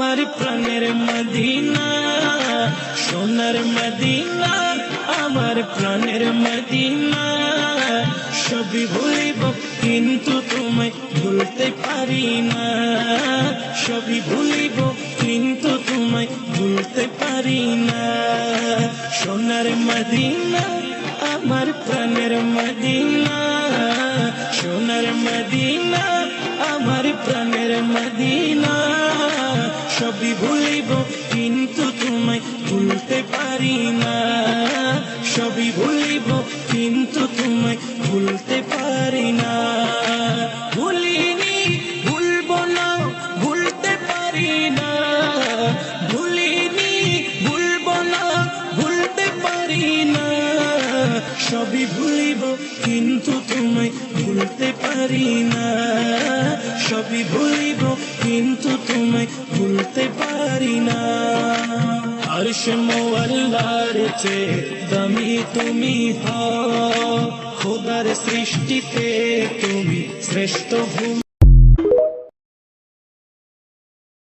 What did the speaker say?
আমার প্রাণের মদিনা, সোনার মদিনা, আমার প্রাণের মদিনা। সবই ভুলিব কিন্তু তোমায় ভুলতে পারি না, সবই ভুলিব কিন্তু তোমায় ভুলতে পারি না। সোনার মদিনা, আমার প্রাণের মদিনা, সোনার মদিনা, আমার প্রাণের মদিনা। সবই ভুলিব কিন্তু তোমায় ভুলতে পারি না, সবই ভুলিব কিন্তু তোমায় ভুলতে পারি না। ভুলিনি, ভুলবো না, ভুলতে পারি না। ভুলিনি, ভুলবো না, ভুলতে পারি না। সবই ভুলিব কিন্তু তোমায় ভুলতে পারি না, সবই ভুলিব কিন্তু তোমায় ভুলতে পারি না। আরশ মোয়াল্লার চেয়ে দামি তুমি হও, খোদার সৃষ্টিতে তুমি শ্রেষ্ঠ ভূমি।